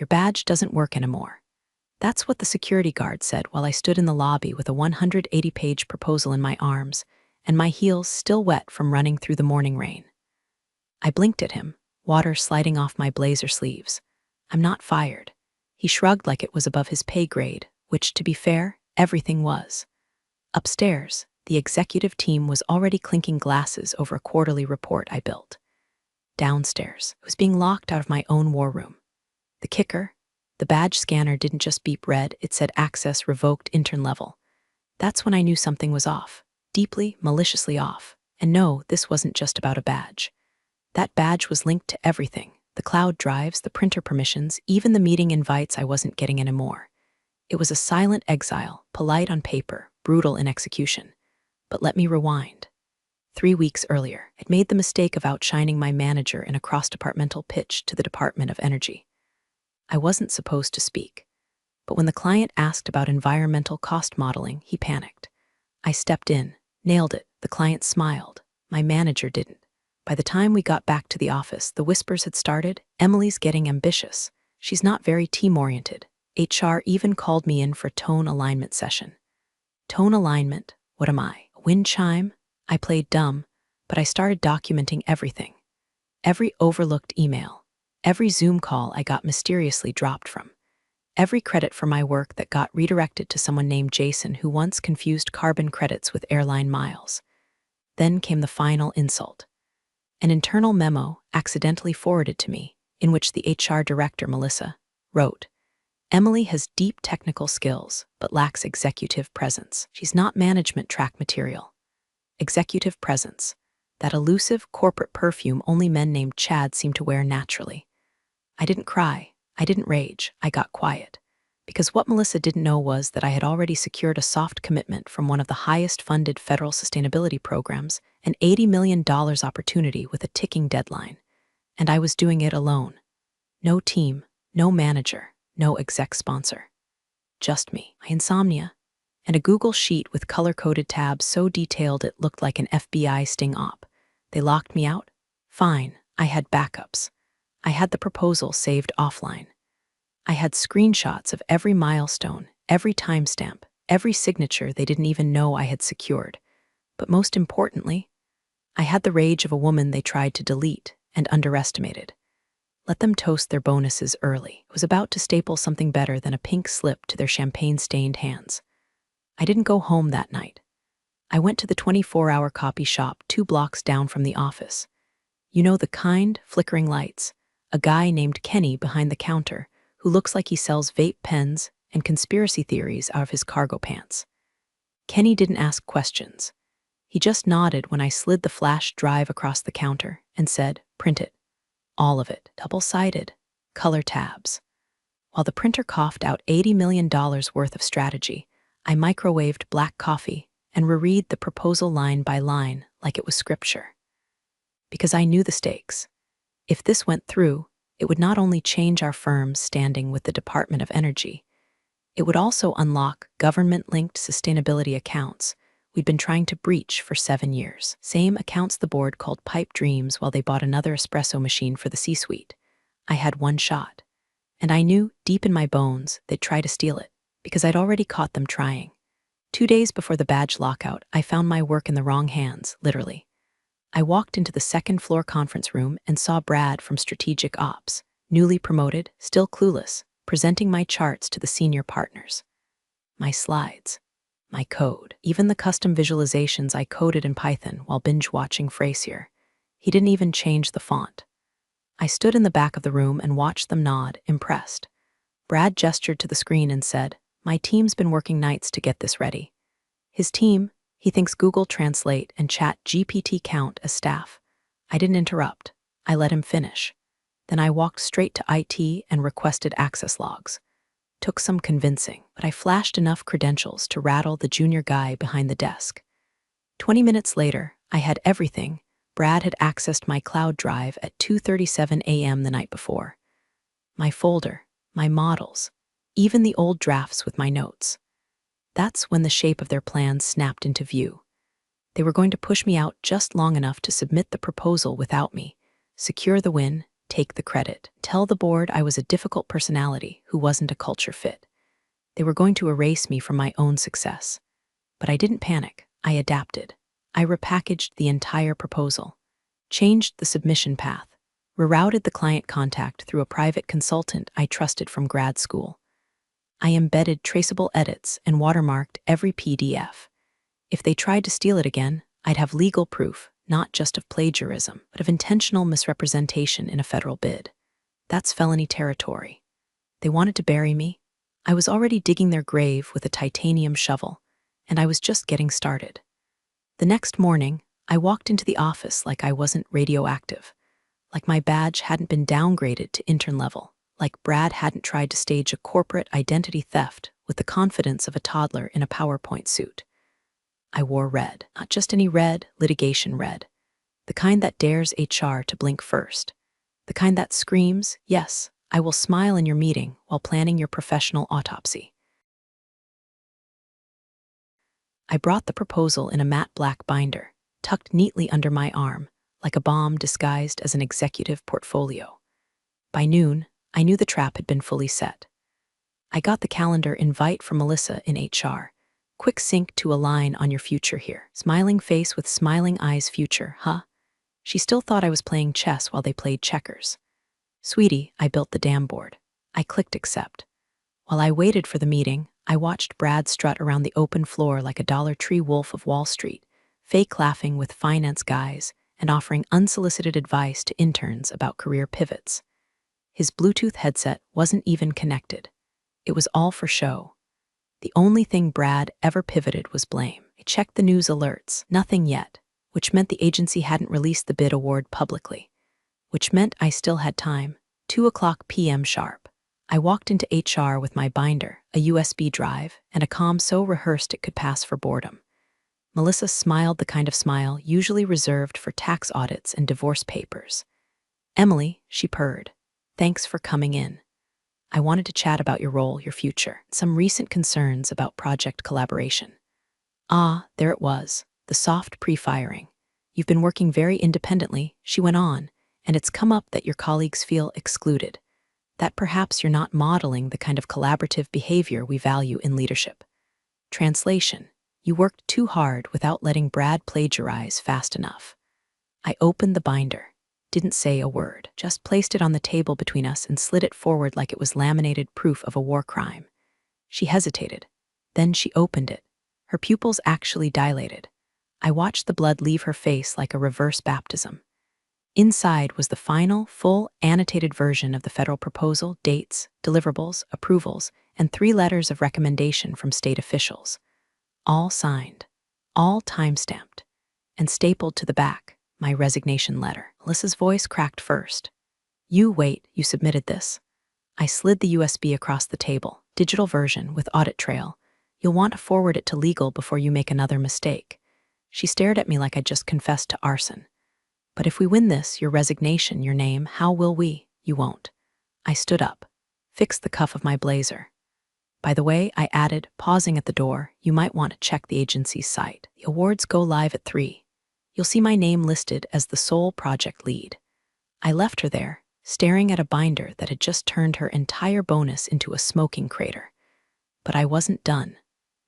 Your badge doesn't work anymore." That's what the security guard said while I stood in the lobby with a 180-page proposal in my arms and my heels still wet from running through the morning rain. I blinked at him, water sliding off my blazer sleeves. "I'm not fired." He shrugged like it was above his pay grade, which, to be fair, everything was. Upstairs, the executive team was already clinking glasses over a quarterly report I built. Downstairs, I was being locked out of my own war room. The kicker? The badge scanner didn't just beep red, it said access revoked intern level. That's when I knew something was off, deeply, maliciously off. And no, this wasn't just about a badge. That badge was linked to everything: the cloud drives, the printer permissions, even the meeting invites I wasn't getting anymore. It was a silent exile, polite on paper, brutal in execution. But let me rewind. 3 weeks earlier, I'd made the mistake of outshining my manager in a cross-departmental pitch to the Department of Energy. I wasn't supposed to speak, but when the client asked about environmental cost modeling, he panicked. I stepped in, nailed it. The client smiled. My manager didn't. By the time we got back to the office, the whispers had started. "Emily's getting ambitious. She's not very team-oriented." HR even called me in for a tone alignment session. Tone alignment? What am I, a wind chime? I played dumb, but I started documenting everything. Every overlooked email, every Zoom call I got mysteriously dropped from, every credit for my work that got redirected to someone named Jason who once confused carbon credits with airline miles. Then came the final insult. An internal memo accidentally forwarded to me, in which the HR director, Melissa, wrote, "Emily has deep technical skills, but lacks executive presence. She's not management track material." Executive presence, that elusive corporate perfume only men named Chad seem to wear naturally. I didn't cry, I didn't rage, I got quiet. Because what Melissa didn't know was that I had already secured a soft commitment from one of the highest funded federal sustainability programs, an $80 million opportunity with a ticking deadline. And I was doing it alone. No team, no manager, no exec sponsor. Just me, my insomnia, and a Google sheet with color-coded tabs so detailed it looked like an FBI sting op. They locked me out? Fine, I had backups. I had the proposal saved offline. I had screenshots of every milestone, every timestamp, every signature they didn't even know I had secured. But most importantly, I had the rage of a woman they tried to delete and underestimated. Let them toast their bonuses early. I was about to staple something better than a pink slip to their champagne-stained hands. I didn't go home that night. I went to the 24-hour copy shop 2 blocks down from the office. You know, the kind, flickering lights. A guy named Kenny behind the counter who looks like he sells vape pens and conspiracy theories out of his cargo pants. Kenny didn't ask questions. He just nodded when I slid the flash drive across the counter and said, "Print it. All of it. Double-sided. Color tabs." While the printer coughed out $80 million worth of strategy, I microwaved black coffee and reread the proposal line by line like it was scripture. Because I knew the stakes. If this went through, it would not only change our firm's standing with the Department of Energy, it would also unlock government-linked sustainability accounts we'd been trying to breach for 7 years. Same accounts the board called pipe dreams while they bought another espresso machine for the C-suite. I had one shot. And I knew, deep in my bones, they'd try to steal it, because I'd already caught them trying. 2 days before the badge lockout, I found my work in the wrong hands, literally. I walked into the second-floor conference room and saw Brad from Strategic Ops, newly promoted, still clueless, presenting my charts to the senior partners. My slides, my code, even the custom visualizations I coded in Python while binge-watching Frasier. He didn't even change the font. I stood in the back of the room and watched them nod, impressed. Brad gestured to the screen and said, "My team's been working nights to get this ready." His team? He thinks Google Translate and ChatGPT count as staff. I didn't interrupt. I let him finish. Then I walked straight to IT and requested access logs. Took some convincing, but I flashed enough credentials to rattle the junior guy behind the desk. 20 minutes later, I had everything. Brad had accessed my cloud drive at 2:37 a.m. the night before. My folder, my models, even the old drafts with my notes. That's when the shape of their plans snapped into view. They were going to push me out just long enough to submit the proposal without me, secure the win, take the credit, tell the board I was a difficult personality who wasn't a culture fit. They were going to erase me from my own success. But I didn't panic. I adapted. I repackaged the entire proposal, changed the submission path, rerouted the client contact through a private consultant I trusted from grad school. I embedded traceable edits and watermarked every PDF. If they tried to steal it again, I'd have legal proof, not just of plagiarism, but of intentional misrepresentation in a federal bid. That's felony territory. They wanted to bury me. I was already digging their grave with a titanium shovel, and I was just getting started. The next morning, I walked into the office like I wasn't radioactive, like my badge hadn't been downgraded to intern level, like Brad hadn't tried to stage a corporate identity theft with the confidence of a toddler in a PowerPoint suit. I wore red, not just any red, litigation red, the kind that dares HR to blink first, the kind that screams, "Yes, I will smile in your meeting while planning your professional autopsy." I brought the proposal in a matte black binder, tucked neatly under my arm, like a bomb disguised as an executive portfolio. By noon, I knew the trap had been fully set. I got the calendar invite from Melissa in HR. Quick sync to align on your future here. Smiling face with smiling eyes future, huh? She still thought I was playing chess while they played checkers. Sweetie, I built the damn board. I clicked accept. While I waited for the meeting, I watched Brad strut around the open floor like a Dollar Tree wolf of Wall Street, fake laughing with finance guys and offering unsolicited advice to interns about career pivots. His Bluetooth headset wasn't even connected. It was all for show. The only thing Brad ever pivoted was blame. I checked the news alerts, nothing yet, which meant the agency hadn't released the bid award publicly, which meant I still had time, 2:00 p.m. sharp. I walked into HR with my binder, a USB drive, and a comm so rehearsed it could pass for boredom. Melissa smiled the kind of smile usually reserved for tax audits and divorce papers. "Emily," she purred, "thanks for coming in. I wanted to chat about your role, your future, some recent concerns about project collaboration." Ah, there it was, the soft pre-firing. "You've been working very independently," she went on, "and it's come up that your colleagues feel excluded, that perhaps you're not modeling the kind of collaborative behavior we value in leadership." Translation: you worked too hard without letting Brad plagiarize fast enough. I opened the binder. Didn't say a word, just placed it on the table between us and slid it forward like it was laminated proof of a war crime. She hesitated. Then she opened it. Her pupils actually dilated. I watched the blood leave her face like a reverse baptism. Inside was the final, full, annotated version of the federal proposal, dates, deliverables, approvals, and 3 letters of recommendation from state officials. All signed, all time-stamped, and stapled to the back. My resignation letter. Melissa's voice cracked first. "You wait, you submitted this." I slid the USB across the table, digital version with audit trail. "You'll want to forward it to legal before you make another mistake." She stared at me like I'd just confessed to arson. "But if we win this, your resignation, your name, how will we?" "You won't." I stood up, fixed the cuff of my blazer. "By the way," I added, pausing at the door, "you might want to check the agency's site. The awards go live at 3. You'll see my name listed as the sole project lead." I left her there, staring at a binder that had just turned her entire bonus into a smoking crater. But I wasn't done,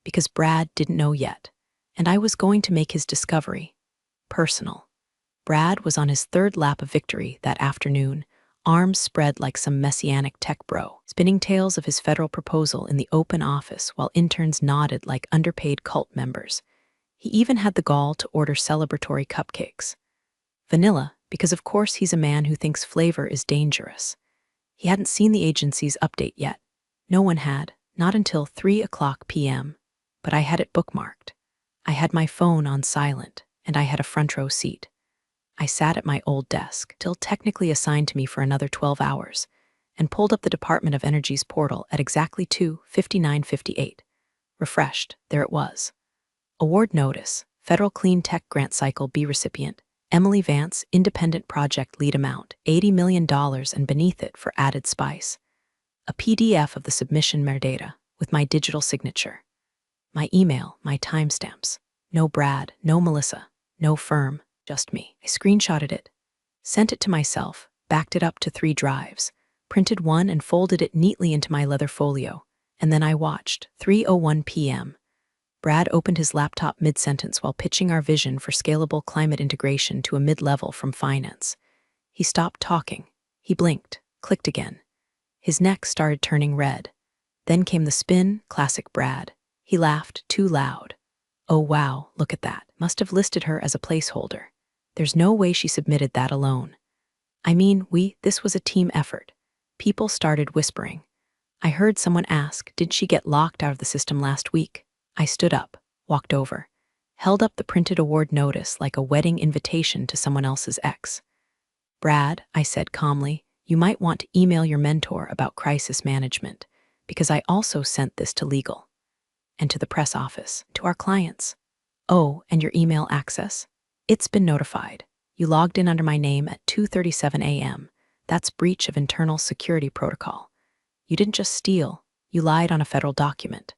because Brad didn't know yet, and I was going to make his discovery personal. Brad was on his 3rd lap of victory that afternoon, arms spread like some messianic tech bro, spinning tales of his federal proposal in the open office while interns nodded like underpaid cult members. He even had the gall to order celebratory cupcakes. Vanilla, because of course he's a man who thinks flavor is dangerous. He hadn't seen the agency's update yet. No one had, not until 3:00 p.m., but I had it bookmarked. I had my phone on silent, and I had a front row seat. I sat at my old desk, still technically assigned to me for another 12 hours, and pulled up the Department of Energy's portal at exactly 2:59:58. Refreshed, there it was. Award notice, Federal Clean Tech Grant Cycle B recipient, Emily Vance, independent project lead amount, $80 million, and beneath it for added spice. A PDF of the submission metadata with my digital signature. My email, my timestamps. No Brad, no Melissa, no firm, just me. I screenshotted it, sent it to myself, backed it up to 3 drives, printed one and folded it neatly into my leather folio, and then I watched. 3:01 p.m. Brad opened his laptop mid-sentence while pitching our vision for scalable climate integration to a mid-level from finance. He stopped talking. He blinked, clicked again. His neck started turning red. Then came the spin, classic Brad. He laughed, too loud. Oh wow, look at that. Must have listed her as a placeholder. There's no way she submitted that alone. I mean, this was a team effort. People started whispering. I heard someone ask, did she get locked out of the system last week? I stood up, walked over, held up the printed award notice like a wedding invitation to someone else's ex. Brad, I said calmly, you might want to email your mentor about crisis management, because I also sent this to legal. And to the press office, to our clients. Oh, and your email access? It's been notified. You logged in under my name at 2:37 a.m. That's breach of internal security protocol. You didn't just steal, you lied on a federal document.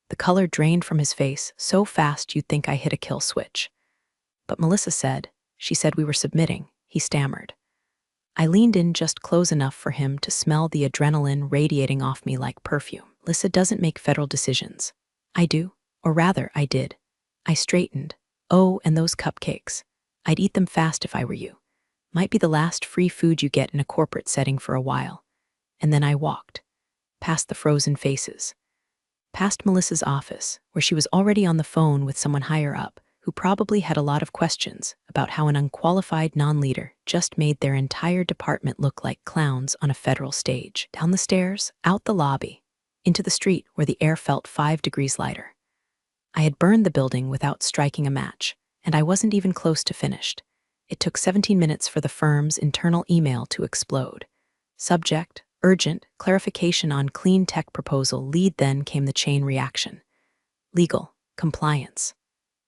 The color drained from his face so fast you'd think I hit a kill switch. But Melissa said, she said we were submitting, he stammered. I leaned in just close enough for him to smell the adrenaline radiating off me like perfume. Melissa doesn't make federal decisions. I do, or rather, I did. I straightened. Oh, and those cupcakes. I'd eat them fast if I were you. Might be the last free food you get in a corporate setting for a while. And then I walked. Past the frozen faces. Past Melissa's office, where she was already on the phone with someone higher up, who probably had a lot of questions about how an unqualified non-leader just made their entire department look like clowns on a federal stage. Down the stairs, out the lobby, into the street where the air felt 5 degrees lighter. I had burned the building without striking a match, and I wasn't even close to finished. It took 17 minutes for the firm's internal email to explode. Subject, urgent, clarification on clean tech proposal. Lead. Then came the chain reaction. Legal, compliance,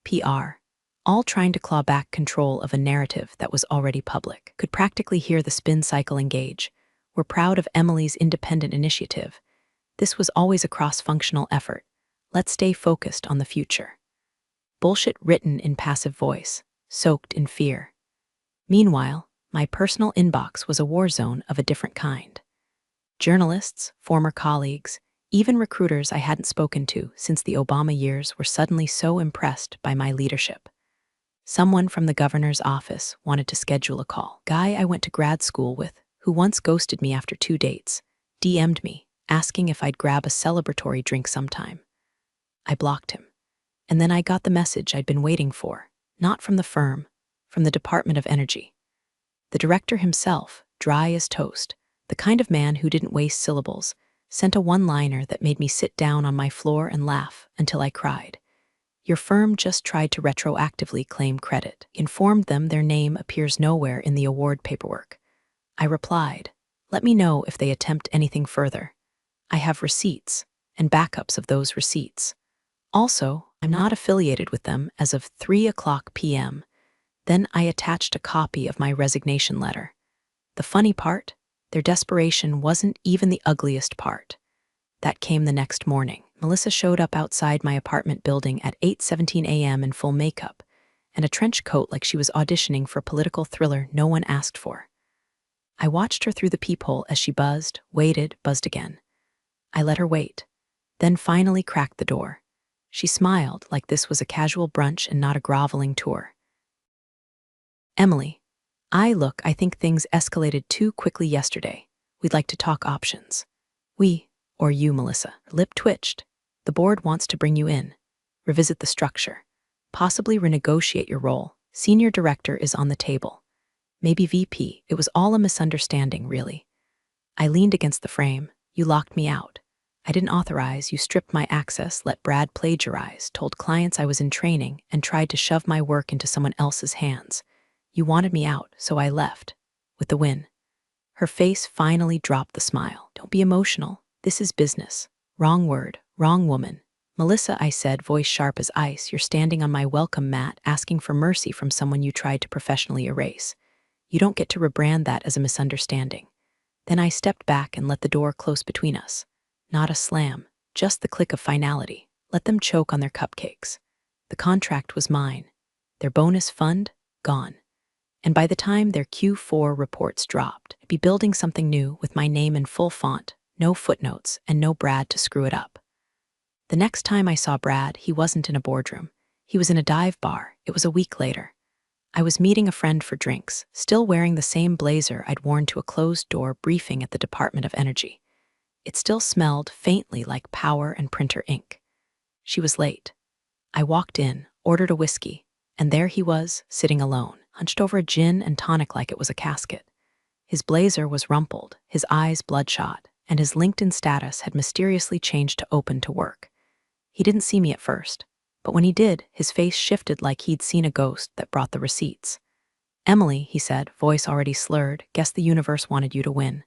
PR, all trying to claw back control of a narrative that was already public. Could practically hear the spin cycle engage. We're proud of Emily's independent initiative. This was always a cross-functional effort. Let's stay focused on the future. Bullshit written in passive voice, soaked in fear. Meanwhile, my personal inbox was a war zone of a different kind. Journalists, former colleagues, even recruiters I hadn't spoken to since the Obama years were suddenly so impressed by my leadership. Someone from the governor's office wanted to schedule a call. Guy I went to grad school with, who once ghosted me after 2 dates, DM'd me, asking if I'd grab a celebratory drink sometime. I blocked him. And then I got the message I'd been waiting for, not from the firm, from the Department of Energy. The director himself, dry as toast, the kind of man who didn't waste syllables, sent a one-liner that made me sit down on my floor and laugh until I cried. Your firm just tried to retroactively claim credit. Informed them their name appears nowhere in the award paperwork. I replied, let me know if they attempt anything further. I have receipts and backups of those receipts. Also, I'm not affiliated with them as of 3:00 p.m. Then I attached a copy of my resignation letter. The funny part? Their desperation wasn't even the ugliest part. That came the next morning. Melissa showed up outside my apartment building at 8:17 a.m. in full makeup and a trench coat like she was auditioning for a political thriller no one asked for. I watched her through the peephole as she buzzed, waited, buzzed again. I let her wait, then finally cracked the door. She smiled like this was a casual brunch and not a groveling tour. Emily, I think things escalated too quickly yesterday. We'd like to talk options. We, or you, Melissa. Lip twitched. The board wants to bring you in. Revisit the structure. Possibly renegotiate your role. Senior director is on the table. Maybe VP. It was all a misunderstanding, really. I leaned against the frame. You locked me out. I didn't authorize. You stripped my access, let Brad plagiarize, told clients I was in training, and tried to shove my work into someone else's hands. You wanted me out, so I left. With the win. Her face finally dropped the smile. Don't be emotional. This is business. Wrong word, wrong woman. Melissa, I said, voice sharp as ice, you're standing on my welcome mat asking for mercy from someone you tried to professionally erase. You don't get to rebrand that as a misunderstanding. Then I stepped back and let the door close between us. Not a slam, just the click of finality. Let them choke on their cupcakes. The contract was mine. Their bonus fund, gone. And by the time their Q4 reports dropped, I'd be building something new with my name in full font, no footnotes, and no Brad to screw it up. The next time I saw Brad, he wasn't in a boardroom. He was in a dive bar. It was a week later. I was meeting a friend for drinks, still wearing the same blazer I'd worn to a closed-door briefing at the Department of Energy. It still smelled faintly like power and printer ink. She was late. I walked in, ordered a whiskey, and there he was, sitting alone, hunched over a gin and tonic like it was a casket. His blazer was rumpled, his eyes bloodshot, and his LinkedIn status had mysteriously changed to open to work. He didn't see me at first, but when he did, his face shifted like he'd seen a ghost that brought the receipts. "Emily," he said, voice already slurred, "guess the universe wanted you to win."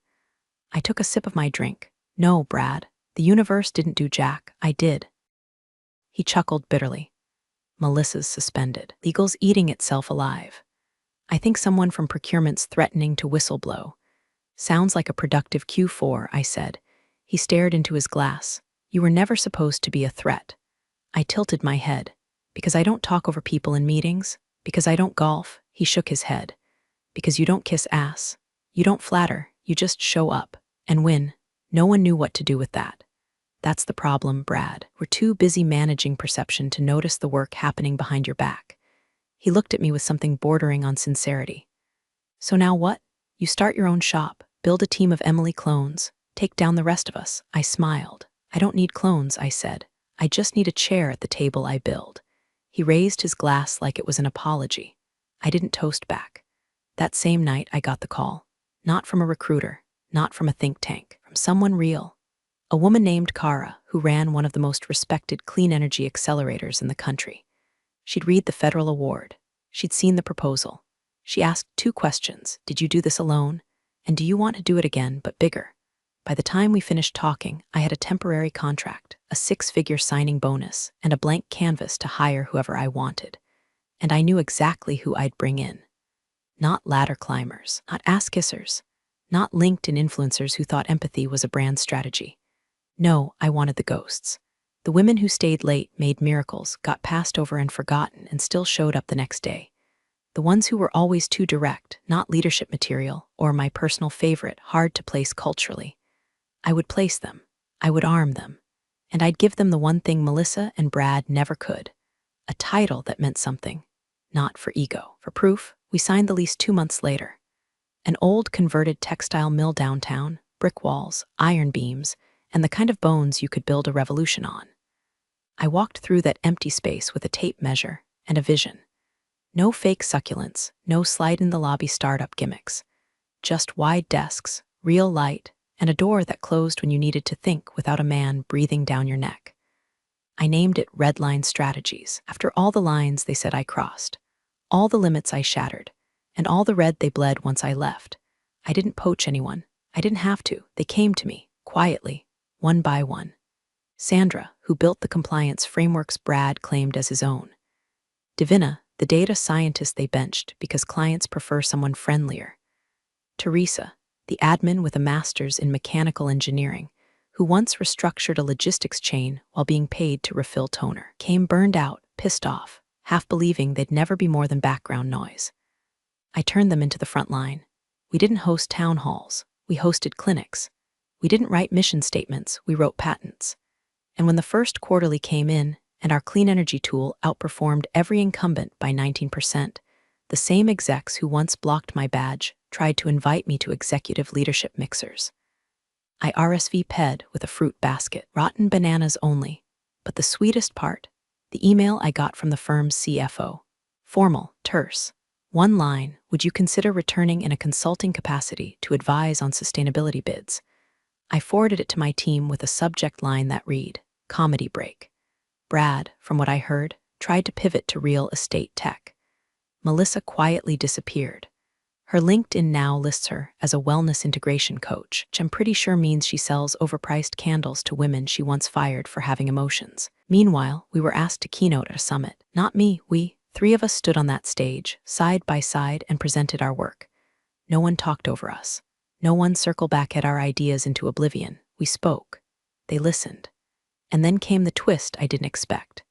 I took a sip of my drink. "No, Brad, the universe didn't do jack, I did." He chuckled bitterly. "Melissa's suspended. Legal's eating itself alive. I think someone from procurement's threatening to whistleblow." "Sounds like a productive Q4, I said. He stared into his glass. "You were never supposed to be a threat." I tilted my head. "Because I don't talk over people in meetings? Because I don't golf?" He shook his head. "Because you don't kiss ass. You don't flatter, you just show up and win." No one knew what to do with that. "That's the problem, Brad. We're too busy managing perception to notice the work happening behind your back." He looked at me with something bordering on sincerity. "So now what? You start your own shop, build a team of Emily clones, take down the rest of us." I smiled. "I don't need clones," I said. "I just need a chair at the table I build." He raised his glass like it was an apology. I didn't toast back. That same night, I got the call. Not from a recruiter, not from a think tank, from someone real. A woman named Kara, who ran one of the most respected clean energy accelerators in the country. She'd read the federal award. She'd seen the proposal. She asked 2 questions. "Did you do this alone? And do you want to do it again, but bigger?" By the time we finished talking, I had a temporary contract, a 6-figure signing bonus, and a blank canvas to hire whoever I wanted. And I knew exactly who I'd bring in. Not ladder climbers, not ass-kissers, not LinkedIn influencers who thought empathy was a brand strategy. No, I wanted the ghosts. The women who stayed late, made miracles, got passed over and forgotten, and still showed up the next day. The ones who were always too direct, not leadership material, or my personal favorite, hard to place culturally. I would place them. I would arm them. And I'd give them the one thing Melissa and Brad never could. A title that meant something. Not for ego. For proof, we signed the lease 2 months later. An old converted textile mill downtown, brick walls, iron beams, and the kind of bones you could build a revolution on. I walked through that empty space with a tape measure and a vision. No fake succulents, no slide-in-the-lobby startup gimmicks. Just wide desks, real light, and a door that closed when you needed to think without a man breathing down your neck. I named it Red Line Strategies, after all the lines they said I crossed, all the limits I shattered, and all the red they bled once I left. I didn't poach anyone. I didn't have to. They came to me, quietly, one by one. Sandra, who built the compliance frameworks Brad claimed as his own. Divina, the data scientist they benched because clients prefer someone friendlier. Teresa, the admin with a master's in mechanical engineering, who once restructured a logistics chain while being paid to refill toner, came burned out, pissed off, half believing they'd never be more than background noise. I turned them into the front line. We didn't host town halls. We hosted clinics. We didn't write mission statements. We wrote patents. And when the first quarterly came in, and our clean energy tool outperformed every incumbent by 19%, the same execs who once blocked my badge tried to invite me to executive leadership mixers. I RSVP'd with a fruit basket, rotten bananas only. But the sweetest part, the email I got from the firm's CFO. Formal, terse. One line, "Would you consider returning in a consulting capacity to advise on sustainability bids?" I forwarded it to my team with a subject line that read, "Comedy break." Brad, from what I heard, tried to pivot to real estate tech. Melissa quietly disappeared. Her LinkedIn now lists her as a wellness integration coach, which I'm pretty sure means she sells overpriced candles to women she once fired for having emotions. Meanwhile, we were asked to keynote at a summit. Not me, we. 3 of us stood on that stage, side by side, and presented our work. No one talked over us. No one circled back at our ideas into oblivion. We spoke. They listened. And then came the twist I didn't expect.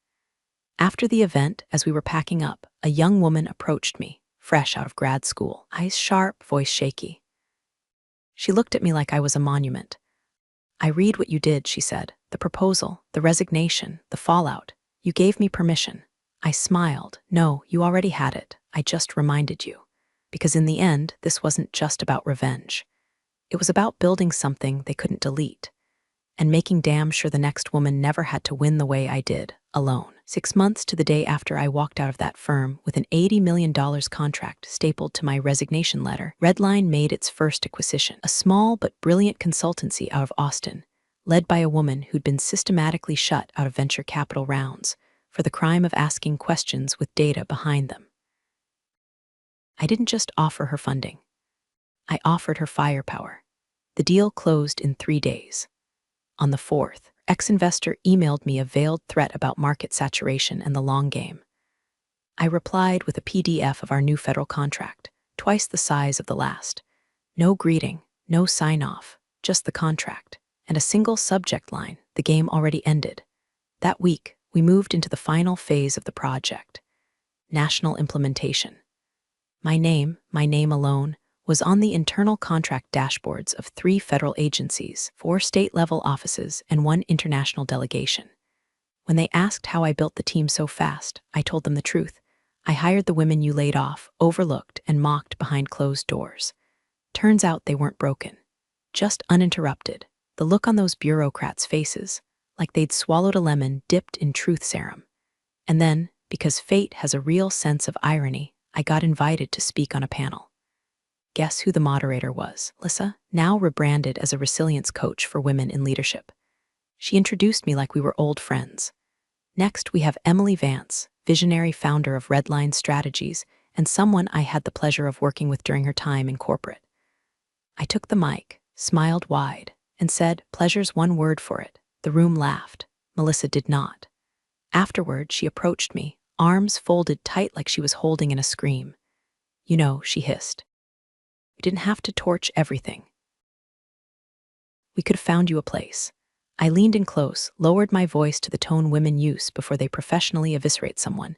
After the event, as we were packing up, a young woman approached me, fresh out of grad school, eyes sharp, voice shaky. She looked at me like I was a monument. "I read what you did," she said. "The proposal, the resignation, the fallout. You gave me permission." I smiled. "No, you already had it. I just reminded you." Because in the end, this wasn't just about revenge. It was about building something they couldn't delete, and making damn sure the next woman never had to win the way I did, alone. 6 months to the day after I walked out of that firm with an $80 million contract stapled to my resignation letter, Redline made its first acquisition, a small but brilliant consultancy out of Austin, led by a woman who'd been systematically shut out of venture capital rounds for the crime of asking questions with data behind them. I didn't just offer her funding. I offered her firepower. The deal closed in 3 days. On the 4th, ex-investor emailed me a veiled threat about market saturation and the long game. I replied with a PDF of our new federal contract, twice the size of the last. No greeting, no sign-off, just the contract, and a single subject line: the game already ended. That week, we moved into the final phase of the project: national implementation. My name alone, was on the internal contract dashboards of 3 federal agencies, 4 state-level offices, and 1 international delegation. When they asked how I built the team so fast, I told them the truth. I hired the women you laid off, overlooked, and mocked behind closed doors. Turns out they weren't broken, just uninterrupted. The look on those bureaucrats' faces, like they'd swallowed a lemon dipped in truth serum. And then, because fate has a real sense of irony, I got invited to speak on a panel. Guess who the moderator was? Lissa, now rebranded as a resilience coach for women in leadership. She introduced me like we were old friends. Next, we have Emily Vance, visionary founder of Redline Strategies, and someone I had the pleasure of working with during her time in corporate. I took the mic, smiled wide, and said, "Pleasure's one word for it." The room laughed. Melissa did not. Afterward, she approached me, arms folded tight like she was holding in a scream. "You know," she hissed, "we didn't have to torch everything. We could have found you a place." I leaned in close, lowered my voice to the tone women use before they professionally eviscerate someone.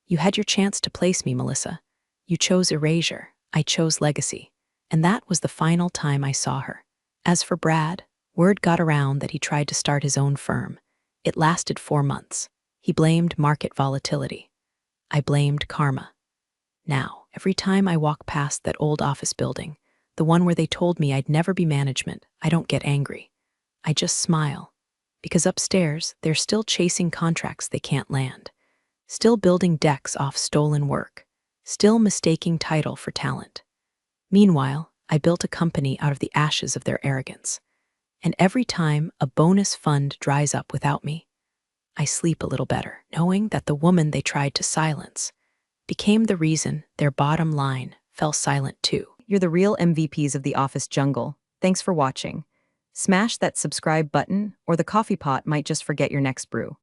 "You had your chance to place me, Melissa. You chose erasure. I chose legacy. And that was the final time I saw her." As for Brad, word got around that he tried to start his own firm. It lasted 4 months. He blamed market volatility. I blamed karma. Now, every time I walk past that old office building, the one where they told me I'd never be management, I don't get angry. I just smile. Because upstairs, they're still chasing contracts they can't land. Still building decks off stolen work. Still mistaking title for talent. Meanwhile, I built a company out of the ashes of their arrogance. And every time a bonus fund dries up without me, I sleep a little better, knowing that the woman they tried to silence became the reason their bottom line fell silent too. You're the real MVPs of the office jungle. Thanks for watching. Smash that subscribe button, or the coffee pot might just forget your next brew.